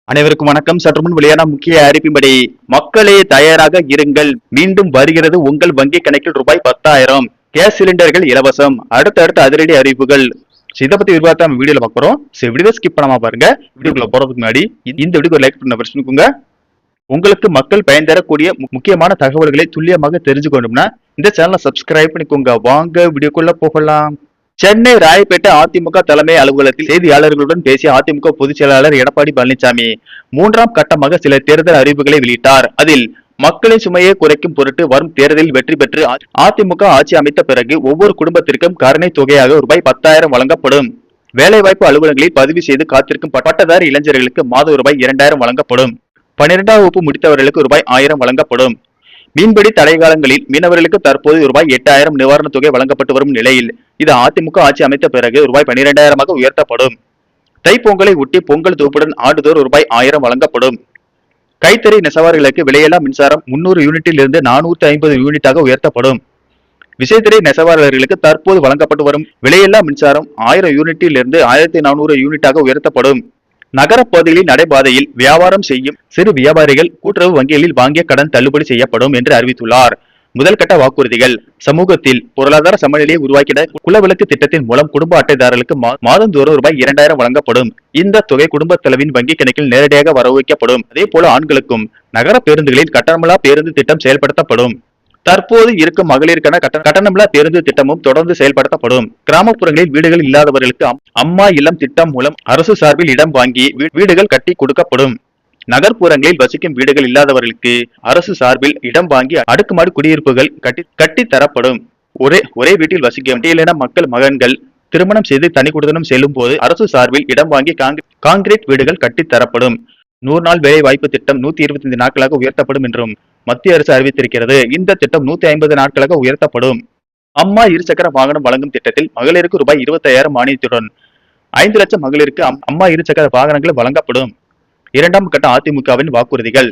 அனைவருக்கும் வணக்கம். சற்று முன் வெளியான முக்கிய அறிவிப்பின்படி மக்களே தயாராக இருங்கள், மீண்டும் வருகிறது உங்கள் வங்கி கணக்கில் ரூபாய் 10,000 கேஸ் சிலிண்டர்கள் இலவசம். அடுத்த அதிரடி அறிவிப்புகள். இதை பத்தி விரிவாக நம்ம வீடியோல பார்க்க போறோம். வீடியோ ஸ்கிப் பண்ணாம பாருங்க. வீடியோக்குள்ள போறதுக்கு முன்னாடி இந்த வீடியோ லைக் பண்ண வச்சுக்கோங்க. உங்களுக்கு மக்கள் பயன் தரக்கூடிய முக்கியமான தகவல்களை துல்லியமாக தெரிஞ்சுக்கணும்னா இந்த சேனலை சப்ஸ்கிரைப் பண்ணிக்கோங்க. வாங்க வீடியோக்குள்ள போகலாம். சென்னை ராயப்பேட்டை அதிமுக தலைமை அலுவலகத்தில் செய்தியாளர்களுடன் பேசிய அதிமுக பொதுச் செயலாளர் எடப்பாடி பழனிசாமி 3ஆம் கட்டமாக சில தேர்தல் அறிவிப்புகளை வெளியிட்டார். அதில் மக்களின் சுமையை குறைக்கும் பொருட்டு வரும் தேர்தலில் வெற்றி பெற்று அதிமுக ஆட்சி அமைத்த பிறகு ஒவ்வொரு குடும்பத்திற்கும் கருணை தொகையாக ரூபாய் 10,000 வழங்கப்படும். வேலைவாய்ப்பு அலுவலகங்களில் பதிவு செய்து காத்திருக்கும் பட்டதாரி இளைஞர்களுக்கு மாதம் ரூபாய் 2,000 வழங்கப்படும். 12ஆம் வகுப்பு முடித்தவர்களுக்கு ரூபாய் 1,000 வழங்கப்படும். மீன்பிடி தடை காலங்களில் மீனவர்களுக்கு தற்போது ரூபாய் 8,000 நிவாரணத் தொகை வழங்கப்பட்டு வரும் நிலையில் இது அதிமுக ஆட்சி அமைத்த பிறகு ரூபாய் 12,000 உயர்த்தப்படும். தைப்பொங்கலை ஒட்டி பொங்கல் தொகுப்புடன் ஆண்டுதோறும் ரூபாய் 1,000 வழங்கப்படும். கைத்தறி நெசவாளர்களுக்கு விலையில்லா மின்சாரம் 300 யூனிட்டில் இருந்து 450 யூனிட்டாக உயர்த்தப்படும். விசைத்தறி நெசவாளர்களுக்கு தற்போது வழங்கப்பட்டு வரும் விலையில்லா மின்சாரம் 1000 யூனிட்டில் இருந்து 1,400 யூனிட்டாக உயர்த்தப்படும். நகர பகுதிகளில் நடைபாதையில் வியாபாரம் செய்யும் சிறு வியாபாரிகள் கூட்டுறவு வங்கிகளில் வாங்கிய கடன் தள்ளுபடி செய்யப்படும் என்று அறிவித்துள்ளார். முதல் கட்ட வாக்குறுதிகள். சமூகத்தில் பொருளாதார சமநிலையை உருவாக்கிட குலவிளக்கு திட்டத்தின் மூலம் குடும்ப அட்டைதாரர்களுக்கு மாதந்தோறும் ரூபாய் 2,000 வழங்கப்படும். இந்த தொகை குடும்ப தலைவின் வங்கி கணக்கில் நேரடியாக வரவு வைக்கப்படும். அதே போல ஆண்களுக்கும் நகர பேருந்துகளில் கட்டணமில்லா பேருந்து திட்டம் செயல்படுத்தப்படும். தற்போது இருக்கும் மகளிருக்கான கட்டணமில்லா பேருந்து திட்டமும் தொடர்ந்து செயல்படுத்தப்படும். கிராமப்புறங்களில் வீடுகள் இல்லாதவர்களுக்கு அம்மா இல்லம் திட்டம் மூலம் அரசு சார்பில் இடம் வாங்கி வீடுகள் கட்டி கொடுக்கப்படும். நகர்ப்புறங்களில் வசிக்கும் வீடுகள் இல்லாதவர்களுக்கு அரசு சார்பில் இடம் வாங்கி அடுக்குமாடி குடியிருப்புகள் கட்டி தரப்படும். ஒரே வீட்டில் வசிக்கும் பட்டியலின மக்கள் மகன்கள் திருமணம் செய்து தனி குடித்தனம் செல்லும் போது அரசு சார்பில் இடம் வாங்கி கான்கிரீட் வீடுகள் கட்டி தரப்படும். 100 நாள் வேலை வாய்ப்பு திட்டம் 125 நாட்களாக உயர்த்தப்படும் என்றும் மத்திய அரசு அறிவித்திருக்கிறது. இந்த திட்டம் 150 நாட்களாக உயர்த்தப்படும். அம்மா இருசக்கர வாகனம் வழங்கும் திட்டத்தில் மகளிருக்கு ரூபாய் 25,000 மானியத்துடன் 5 லட்சம் மகளிருக்கு அம்மா இருசக்கர வாகனங்கள் வழங்கப்படும். 2ஆம் கட்ட அதிமுகவின் வாக்குறுதிகள்.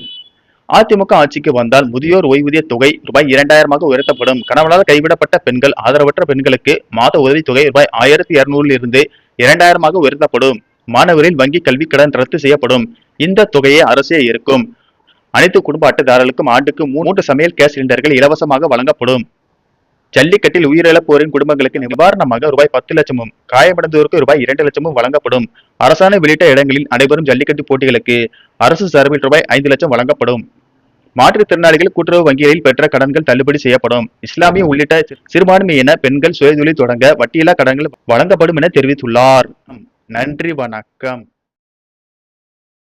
அதிமுக ஆட்சிக்கு வந்தால் முதியோர் ஓய்வூதிய தொகை ரூபாய் 2,000 உயர்த்தப்படும். கணவனால் கைவிடப்பட்ட பெண்கள் ஆதரவற்ற பெண்களுக்கு மாத உதவி தொகை ரூபாய் 1,200 இருந்து 2,000 உயர்த்தப்படும். மாணவரின் வங்கி கல்வி கடன் ரத்து செய்யப்படும். இந்த தொகையை அரசே இருக்கும். அனைத்து குடும்ப அட்டைதாரர்களுக்கும் ஆண்டுக்கு 3 சமையல் கேஸ் சிலிண்டர்கள் இலவசமாக வழங்கப்படும். ஜல்லிக்கட்டில் உயிரிழப்போரின் குடும்பங்களுக்கு நிவாரணமாக ரூபாய் 10 லட்சமும் காயமடைந்தோருக்கு ரூபாய் 2 லட்சமும் வழங்கப்படும். அரசாணை வெளியிட்ட இடங்களில் நடைபெறும் ஜல்லிக்கட்டு போட்டிகளுக்கு அரசு சார்பில் ரூபாய் 5 லட்சம் வழங்கப்படும். மாற்றுத்திறனாளிகள் கூட்டுறவு வங்கிகளில் பெற்ற கடன்கள் தள்ளுபடி செய்யப்படும். இஸ்லாமிய உள்ளிட்ட சிறுபான்மையின பெண்கள் சுயதொழில் தொடங்க வட்டியில்லா கடன்கள் வழங்கப்படும் என தெரிவித்துள்ளார். நன்றி, வணக்கம்.